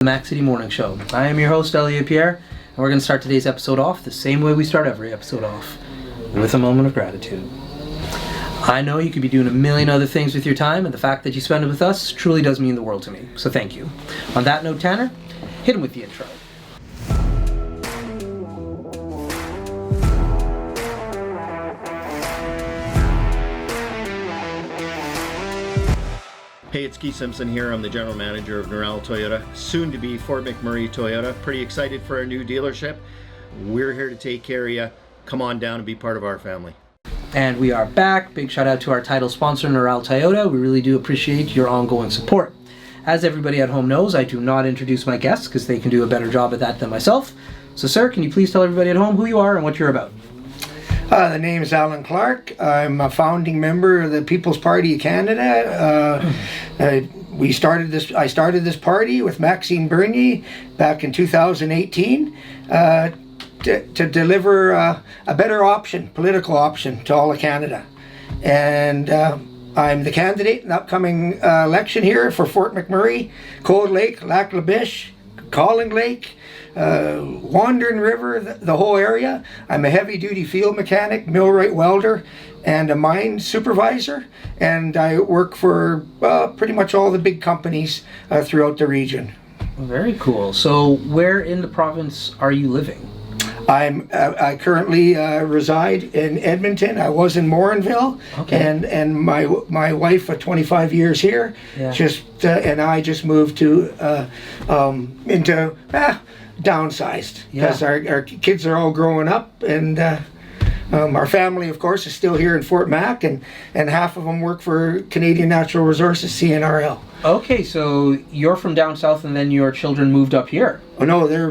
The Mac City Morning Show. I am your host, Elliot Pierre, and we're going to start today's episode off the same way we start every episode off, with a moment of gratitude. I know you could be doing a million other things with your time, and the fact that you spend it with us truly does mean the world to me, so thank you. On that note, Tanner, hit him with the intro. Hey, it's Keith Simpson here. I'm the general manager of Norel Toyota, soon to be Fort McMurray Toyota. Pretty excited for our new dealership. We're here to take care of you. Come on down and be part of our family. And we are back. Big shout out to our title sponsor, Norel Toyota. We really do appreciate your ongoing support. As everybody at home knows, I do not introduce my guests because they can do a better job at that than myself. So sir, can you please tell everybody at home who you are and what you're about? The name is Alan Clarke. I'm a founding member of the People's Party of Canada. I started this party with Maxime Bernier back in 2018 to deliver a better option, political option, to all of Canada. And I'm the candidate in the upcoming election here for Fort McMurray, Cold Lake, Lac La Biche, Calling Lake, Wandering River, the whole area. I'm a heavy-duty field mechanic, millwright welder, and a mine supervisor, and I work for pretty much all the big companies throughout the region. Very cool. So where in the province are you living? I currently reside in Edmonton. I was in Morinville, okay. and my wife of 25 years here, and I just moved to into downsized because our kids are all growing up, and our family, of course, is still here in Fort Mac, and half of them work for Canadian Natural Resources, CNRL. Okay, so you're from down south and then your children moved up here? Oh no, they're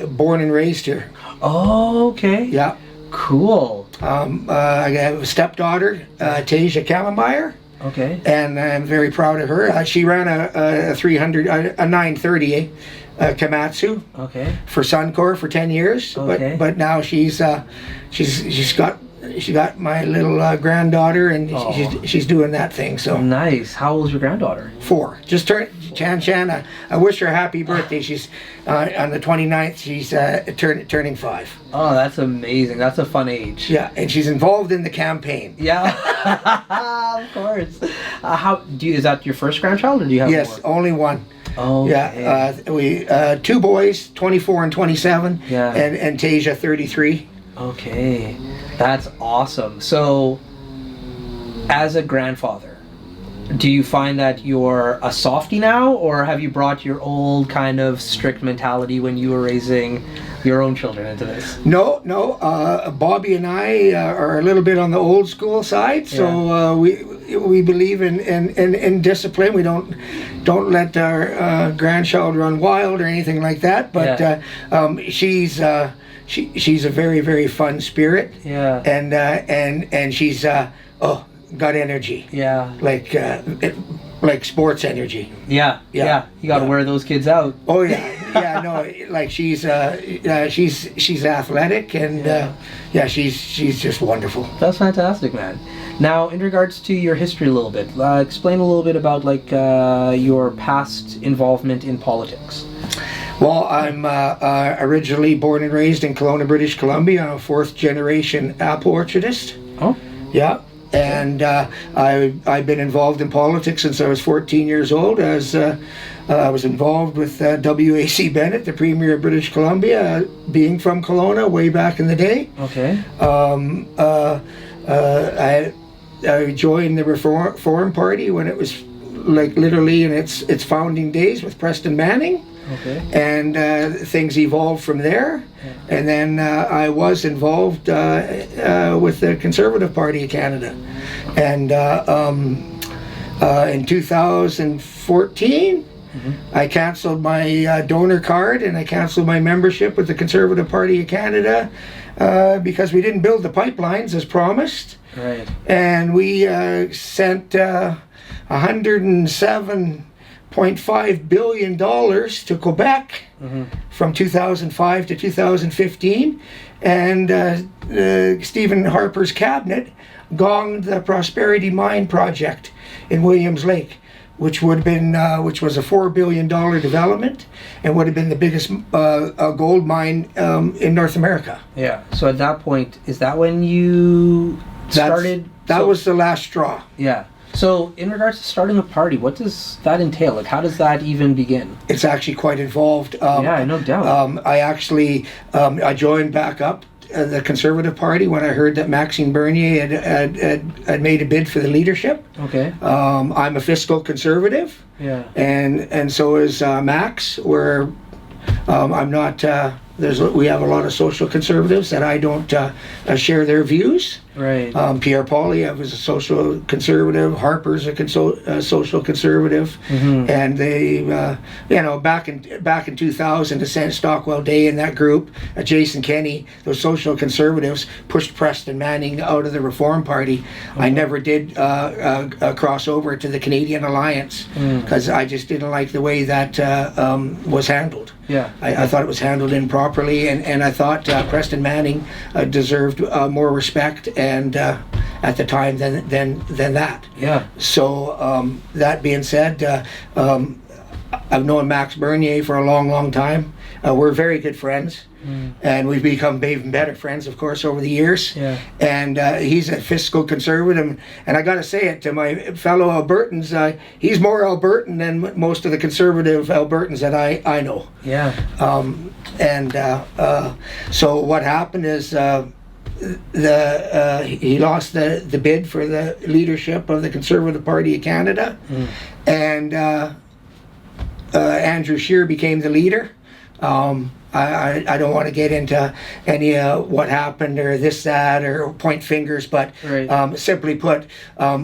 born and raised here. Oh, okay. Yeah. Cool. I have a stepdaughter, Tasia Kammermeyer. Okay. And I'm very proud of her. She ran a 930 Komatsu. Okay. For Suncor for 10 years. Okay. But now she's got my little granddaughter, and she's doing that thing. So nice. How old is your granddaughter? 4. Just turned Chan. I wish her a happy birthday. She's on the 29th. She's turning 5. Oh, that's amazing. That's a fun age. Yeah, and she's involved in the campaign. Yeah, of course. Is that your first grandchild, or do you have more? Yes, only one. Oh, yeah. We 2 boys, 24 and 27. Yeah. And Tasia, 33. Okay, that's awesome. So, as a grandfather, do you find that you're a softie now, or have you brought your old kind of strict mentality when you were raising your own children into this? No. Bobby and I are a little bit on the old school side, so we believe in discipline. We don't let our grandchild run wild or anything like that. But she's a very, very fun spirit. Yeah. And she's got energy. Yeah. Like sports energy. Yeah. You got to wear those kids out. Oh yeah. No. Like she's athletic, and she's just wonderful. That's fantastic, man. Now, in regards to your history a little bit, explain a little bit about your past involvement in politics. Well, I'm originally born and raised in Kelowna, British Columbia. I'm a 4th generation apple orchardist. Oh. Yeah. And I've been involved in politics since I was 14 years old. I was involved with W.A.C. Bennett, the Premier of British Columbia, being from Kelowna way back in the day. Okay. I joined the Reform Party when it was literally in its founding days with Preston Manning. Okay. And things evolved from there. Yeah. And then I was involved with the Conservative Party of Canada. And in 2014, I canceled my donor card, and I canceled my membership with the Conservative Party of Canada because we didn't build the pipelines as promised. Right. And we sent 107.5 billion to Quebec from 2005 to 2015, and Stephen Harper's cabinet gonged the Prosperity Mine project in Williams Lake, which would have been which was a $4 billion development, and would have been the biggest gold mine in North America. Yeah. So at that point, is that when you started? That was the last straw. Yeah. So in regards to starting a party, what does that entail? Like, how does that even begin? It's actually quite involved. Yeah, no doubt. I actually I joined back up the Conservative Party when I heard that Maxime Bernier had made a bid for the leadership. Okay. I'm a fiscal conservative. Yeah. And so is Max. Where I'm not. We have a lot of social conservatives that I don't share their views. Right. Pierre Poilievre is a social conservative. Harper's a social conservative, and they, back in 2000, to San Stockwell Day in that group, Jason Kenney, those social conservatives pushed Preston Manning out of the Reform Party. I never did cross over to the Canadian Alliance because I just didn't like the way that was handled. Yeah. I thought it was handled improperly, and I thought Preston Manning deserved more respect and at the time than that. Yeah. So that being said, I've known Max Bernier for a long time. We're very good friends, and we've become even better friends, of course, over the years. Yeah. And he's a fiscal conservative, and I got to say it to my fellow Albertans, he's more Albertan than most of the conservative Albertans that I know. Yeah. So what happened is he lost the bid for the leadership of the Conservative Party of Canada, and Andrew Scheer became the leader. I don't want to get into any what happened or this, that, or point fingers, but right. Simply put,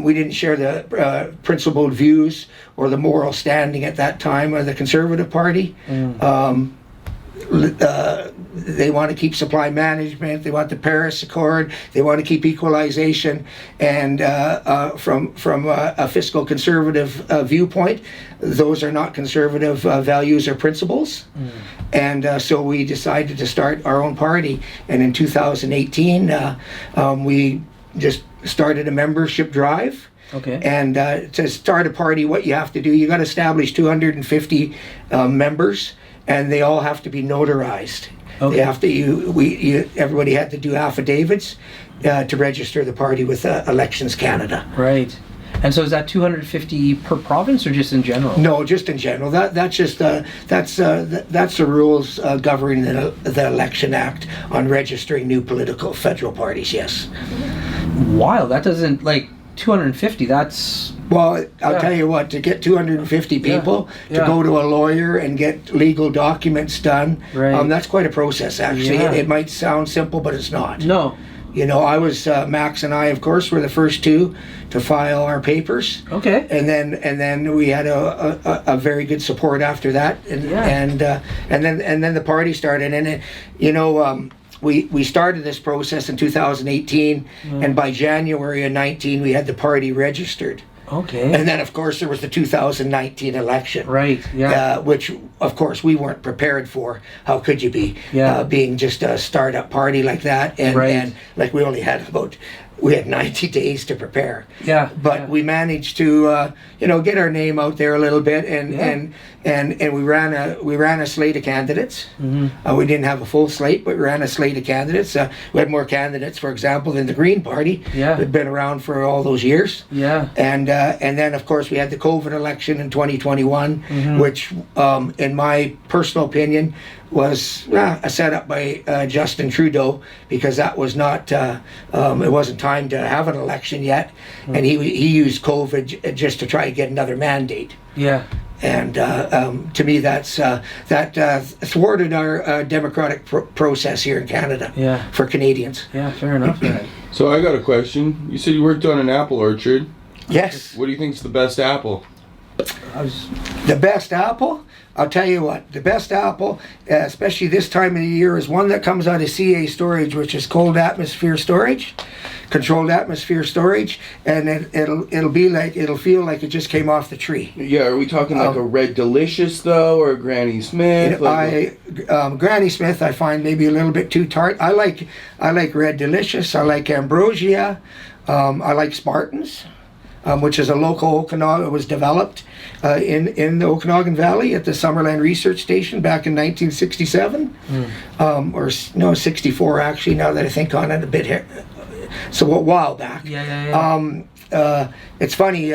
we didn't share the principled views or the moral standing at that time of the Conservative Party. They want to keep supply management, they want the Paris Accord, they want to keep equalization, and from a fiscal conservative viewpoint, those are not conservative values or principles. And so we decided to start our own party, and in 2018 we just started a membership drive. Okay. And to start a party, what you have to do, you got to establish 250 members, and they all have to be notarized. Okay. They have to. Everybody had to do affidavits to register the party with Elections Canada. Right. And so is that 250 per province or just in general? No, just in general. That's the rules governing the Election Act on registering new political federal parties. Yes. Wow, that doesn't 250. That's. Well, I'll tell you what, to get 250 people to go to a lawyer and get legal documents done, that's quite a process, actually. Yeah. It might sound simple, but it's not. No. I was, Max and I, of course, were the first two to file our papers. Okay. And then we had a very good support after that. And then the party started. And, we started this process in 2018, and by January of 19, we had the party registered. Okay. And then, of course, there was the 2019 election. Right, yeah. Which, of course, we weren't prepared for. How could you be? Yeah. Being just a startup party like that. And we only had we had 90 days to prepare. Yeah. But we managed to, get our name out there a little bit, and we ran a slate of candidates. We didn't have a full slate, but we ran a slate of candidates. We had more candidates, for example, than the Green Party. Yeah. We've been around for all those years. Yeah. And then, of course, we had the COVID election in 2021, which, in my personal opinion, was a setup by Justin Trudeau, because that was not, it wasn't time to have an election yet, and he used COVID just to try to get another mandate. Yeah. And to me, that thwarted our democratic process here in Canada. Yeah. For Canadians. Yeah, fair enough. So I got a question. You said you worked on an apple orchard. Yes. What do you think is the best apple? The best apple? I'll tell you what, the best apple, especially this time of the year, is one that comes out of CA storage, which is controlled atmosphere storage, and it'll feel like it just came off the tree. Yeah, are we talking like a Red Delicious though, or a Granny Smith? Granny Smith, I find maybe a little bit too tart. I like Red Delicious. I like Ambrosia. I like Spartans. which is a local Okanagan, was developed in the Okanagan Valley at the Summerland Research Station back in 1967, or no, 64 actually. Now that I think on it a bit here, so a while back. It's funny.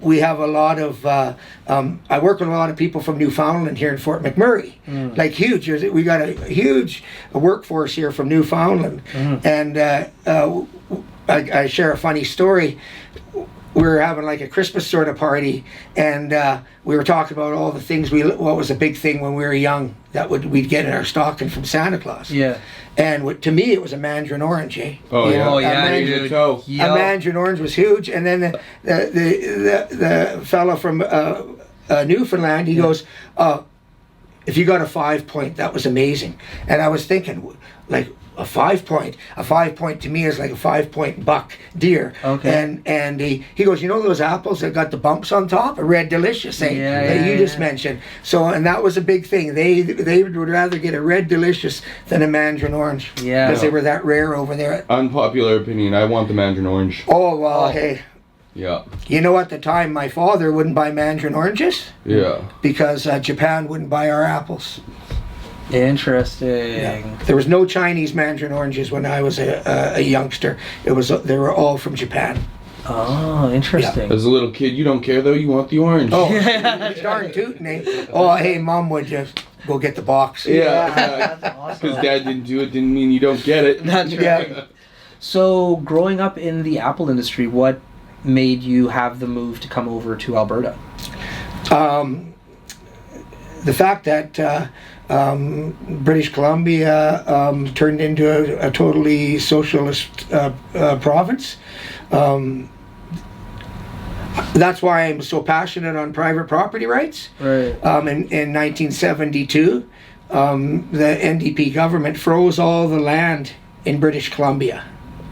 We have a lot of. I work with a lot of people from Newfoundland here in Fort McMurray, like huge. We got a huge workforce here from Newfoundland, and I share a funny story. We were having like a Christmas sort of party, and we were talking about all the things what was a big thing when we were young that we'd get in our stocking from Santa Claus. Yeah. And to me, it was a mandarin orange, eh? Oh, yeah. Oh, yeah, mandarin, dude. a mandarin orange was huge, and then the fellow from Newfoundland, he goes, if you got a 5 point, that was amazing. And I was thinking, like, a 5 point to me is like a 5 point buck deer. Okay. And he goes, you know those apples that got the bumps on top, a red delicious, eh? That you just mentioned. So, and that was a big thing. They would rather get a red delicious than a mandarin orange. Yeah. Because they were that rare over there. Unpopular opinion. I want the mandarin orange. Oh well, hey. Yeah. You know, at the time, my father wouldn't buy mandarin oranges. Yeah. Because Japan wouldn't buy our apples. Interesting. Yeah. There was no Chinese mandarin oranges when I was a youngster. They were all from Japan. Oh, interesting. As a little kid, you don't care though. You want the orange. Oh, darn tootin', eh? Oh, hey, Mom would just go get the box. Yeah. That's awesome. Because Dad didn't do it didn't mean you don't get it. That's right. Yeah. So, growing up in the apple industry, what made you have the move to come over to Alberta? The fact that British Columbia turned into a totally socialist province. That's why I'm so passionate on private property rights. Right. In 1972, the NDP government froze all the land in British Columbia.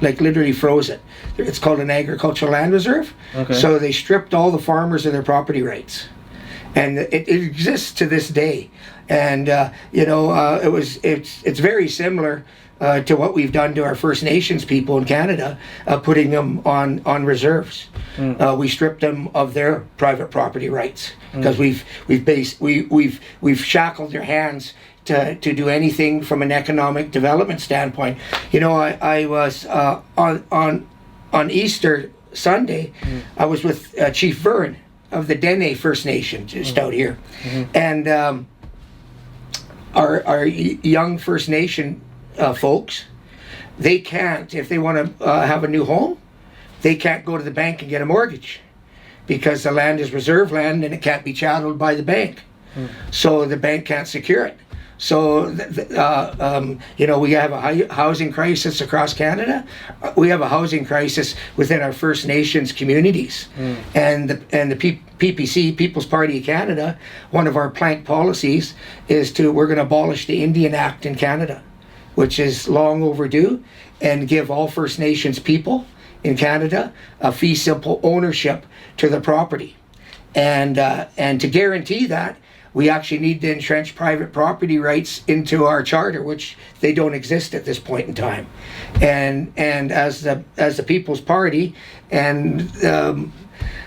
Like literally froze it. It's called an agricultural land reserve. Okay. So they stripped all the farmers of their property rights. And it exists to this day. And it's very similar to what we've done to our First Nations people in Canada, putting them on reserves. We stripped them of their private property rights because we've shackled their hands to do anything from an economic development standpoint. You know, I was on Easter Sunday. I was with Chief Vern of the Dene First Nation just out here, and our young First Nation folks, they can't, if they want to have a new home, they can't go to the bank and get a mortgage because the land is reserve land and it can't be chatteled by the bank. So the bank can't secure it. So, we have a housing crisis across Canada. We have a housing crisis within our First Nations communities. And the PPC, People's Party of Canada, one of our plank policies is we're going to abolish the Indian Act in Canada, which is long overdue, and give all First Nations people in Canada a fee simple ownership to the property. And to guarantee that, we actually need to entrench private property rights into our charter, which they don't exist at this point in time. And as the People's Party, and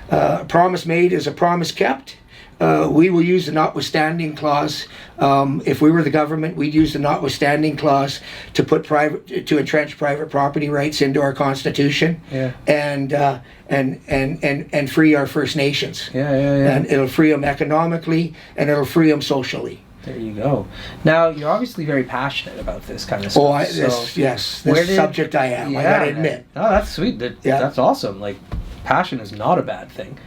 promise made is a promise kept. We will use the notwithstanding clause. If we were the government, we'd use the notwithstanding clause to entrench private property rights into our constitution. Yeah. And free our First Nations. Yeah. And it'll free them economically, and it'll free them socially. There you go. Now, you're obviously very passionate about this kind of stuff. Oh, this subject I am. I gotta admit. Oh, that's sweet. That's awesome. Like, passion is not a bad thing.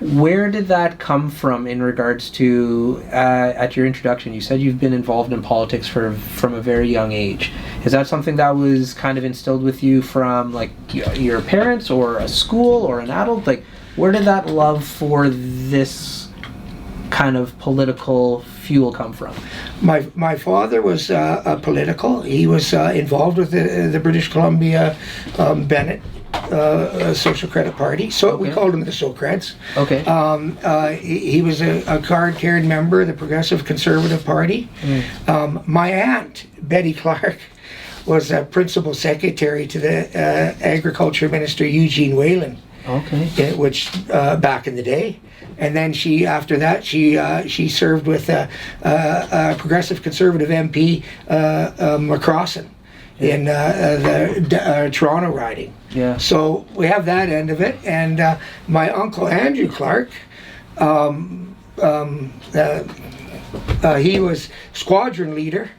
Where did that come from in regards to, at your introduction, you said you've been involved in politics from a very young age. Is that something that was kind of instilled with you from, like, your parents or a school or an adult? Like, where did that love for this kind of political fuel come from? My father was political. He was involved with the British Columbia Bennett Social Credit Party. So we called him the Socreds. Okay. He was a card-carrying member of the Progressive Conservative Party. My aunt, Betty Clarke, was a principal secretary to the Agriculture Minister Eugene Whalen Okay. which back in the day. And then after that, she served with a progressive conservative MP, McCrossan, in the Toronto riding. Yeah. So we have that end of it. And my uncle Andrew Clarke, he was squadron leader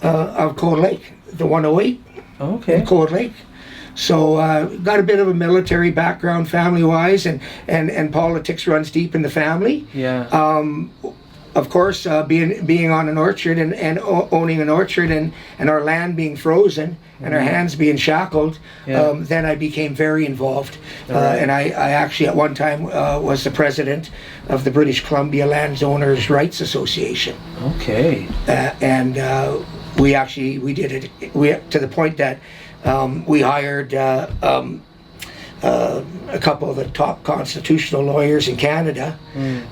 of Cold Lake, the 108 Okay. Cold Lake. So got a bit of a military background family-wise, and politics runs deep in the family. Yeah. Of course, being on an orchard and owning an orchard and our land being frozen and our hands being shackled, then I became very involved. And I actually at one time was the president of the British Columbia Landowners' Rights Association. Okay. And we did it to the point that we hired a couple of the top constitutional lawyers in Canada,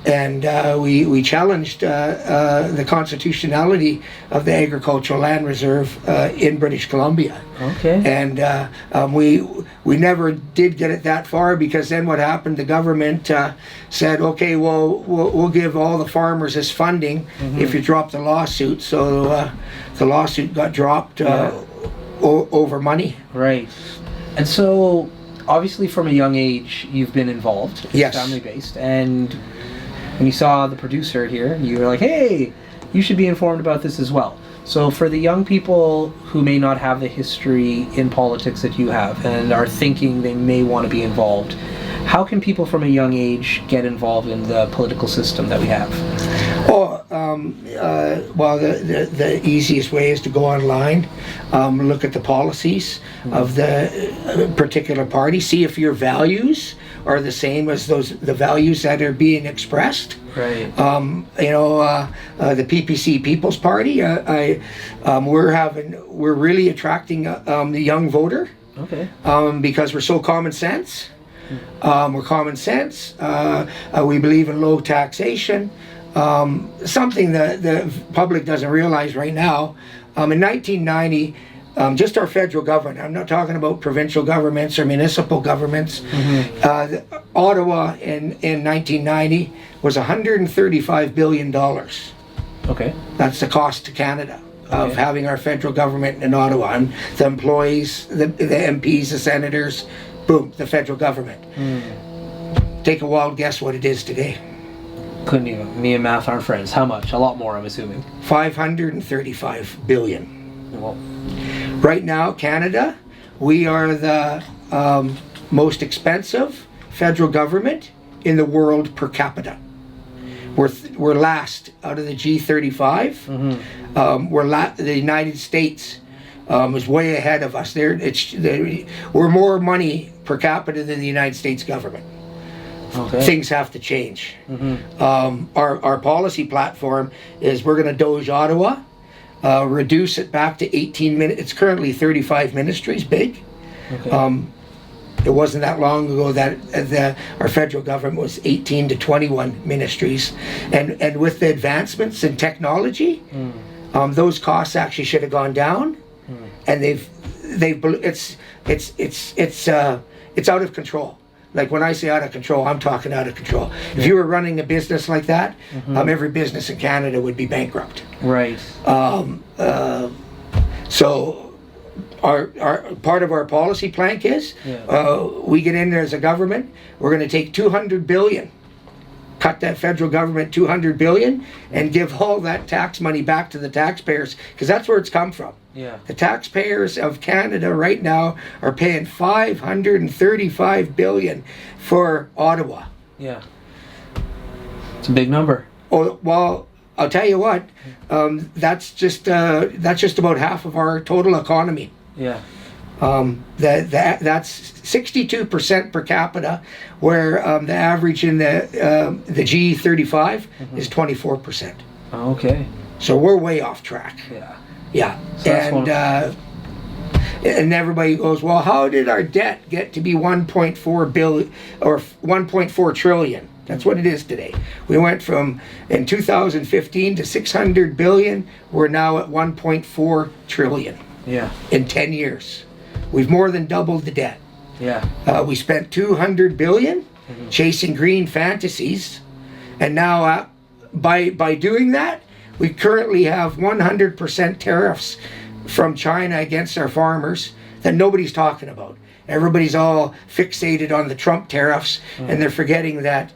and we challenged the constitutionality of the agricultural land reserve in British Columbia. Okay. And we never did get it that far, because then what happened? The government said, "Okay, well, we'll give all the farmers this funding if you drop the lawsuit." So the lawsuit got dropped over money. Right. And so, obviously, from a young age, you've been involved. Yes. Family-based. And when you saw the producer here, you were like, hey, you should be informed about this as well. So for the young people who may not have the history in politics that you have and are thinking they may want to be involved, how can people from a young age get involved in the political system that we have? Well, the easiest way is to go online, look at the policies of the particular party, see if your values are the same as the values that are being expressed. Right. The PPC People's Party, we're really attracting the young voter. Okay. Because we're so common sense. We're common sense. We believe in low taxation. Something that the public doesn't realize right now. In 1990, just our federal government, I'm not talking about provincial governments or municipal governments, Ottawa in 1990 was $135 billion. Okay. That's the cost to Canada of having our federal government in Ottawa. And the employees, the MPs, the senators, boom, the federal government. Take a wild guess what it is today. Couldn't even. Me and math aren't friends. How much? A lot more, I'm assuming. 535 billion. Well, right now, Canada, we are the most expensive federal government in the world per capita. We're last out of the G35. The United States is way ahead of us. We're more money per capita than the United States government. okay. Things have to change. Our policy platform is we're going to doge Ottawa, reduce it back to 18 minutes. It's currently 35 ministries big. Okay. It wasn't that long ago that our federal government was 18 to 21 ministries, and with the advancements in technology, those costs actually should have gone down, and it's out of control. Like when I say out of control, I'm talking out of control. If you were running a business like that, every business in Canada would be bankrupt. Right. So our part of our policy plank is we get in there as a government, we're going to take 200 billion, cut that federal government 200 billion, and give all that tax money back to the taxpayers, because that's where it's come from. Yeah. The taxpayers of Canada right now are paying 535 billion for Ottawa. Yeah. It's a big number. Oh, well, I'll tell you what, that's just about half of our total economy. Yeah. That's 62% per capita, where the average in the G35 is 24%. Okay. So we're way off track. Yeah. Yeah. So that's And everybody goes, well, how did our debt get to be 1.4 billion or 1.4 trillion? That's what it is today. We went from, in 2015, to 600 billion. We're now at 1.4 trillion. Yeah. In 10 years. We've more than doubled the debt. Yeah. We spent 200 billion chasing green fantasies, and now by doing that, we currently have 100% tariffs from China against our farmers that nobody's talking about. Everybody's all fixated on the Trump tariffs, and they're forgetting that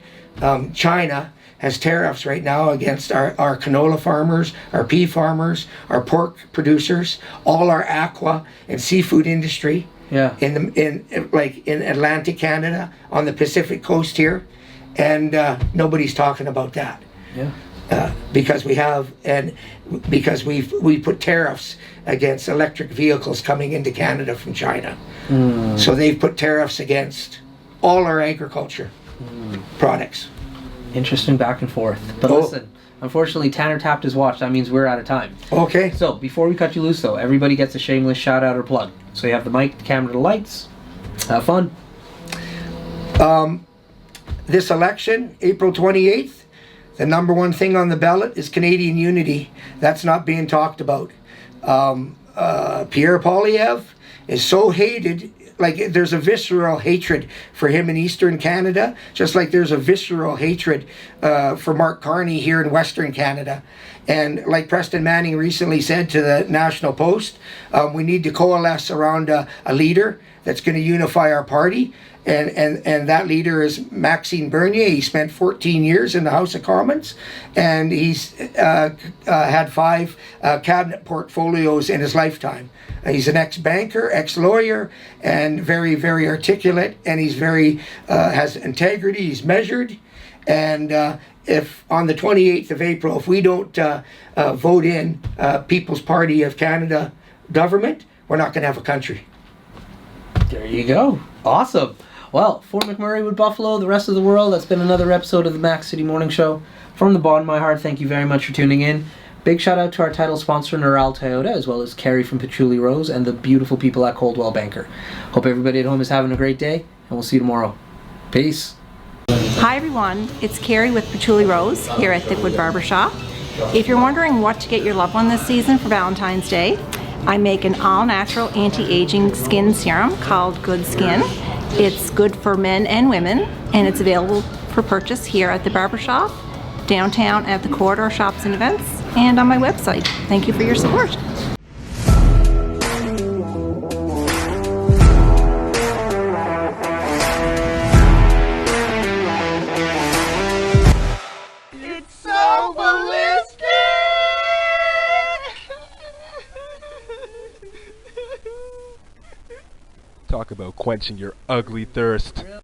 China has tariffs right now against our canola farmers, our pea farmers, our pork producers, all our aqua and seafood industry. Yeah. In Atlantic Canada, on the Pacific coast here, and nobody's talking about that. Yeah. Because we put tariffs against electric vehicles coming into Canada from China. So they've put tariffs against all our agriculture products. Interesting back and forth. But listen, unfortunately, Tanner tapped his watch. That means we're out of time. Okay. So before we cut you loose, though, everybody gets a shameless shout out or plug. So you have the mic, the camera, the lights. Have fun. This election, April 28th, the number one thing on the ballot is Canadian unity. That's not being talked about. Pierre Poilievre is so hated. Like, there's a visceral hatred for him in Eastern Canada, just like there's a visceral hatred for Mark Carney here in Western Canada. And like Preston Manning recently said to the National Post, we need to coalesce around a leader that's going to unify our party. And that leader is Maxime Bernier. He spent 14 years in the House of Commons, and he's had 5 cabinet portfolios in his lifetime. He's an ex-banker, ex-lawyer, and very, very articulate, and he's very, has integrity, he's measured. And if on the 28th of April, if we don't vote in People's Party of Canada government, we're not going to have a country. There you go. Awesome. Well, for McMurray with Buffalo, the rest of the world, that's been another episode of the Mac City Morning Show. From the bottom of my heart, thank you very much for tuning in. Big shout out to our title sponsor, Neural Toyota, as well as Carrie from Patchouli Rose and the beautiful people at Coldwell Banker. Hope everybody at home is having a great day, and we'll see you tomorrow. Peace. Hi everyone, it's Carrie with Patchouli Rose here at Thickwood Barbershop. If you're wondering what to get your loved one this season for Valentine's Day, I make an all-natural anti-aging skin serum called Good Skin. It's good for men and women, and it's available for purchase here at the barbershop, downtown at the Corridor Shops and Events, and on my website. Thank you for your support. It's so ballistic! Talk about quenching your ugly thirst.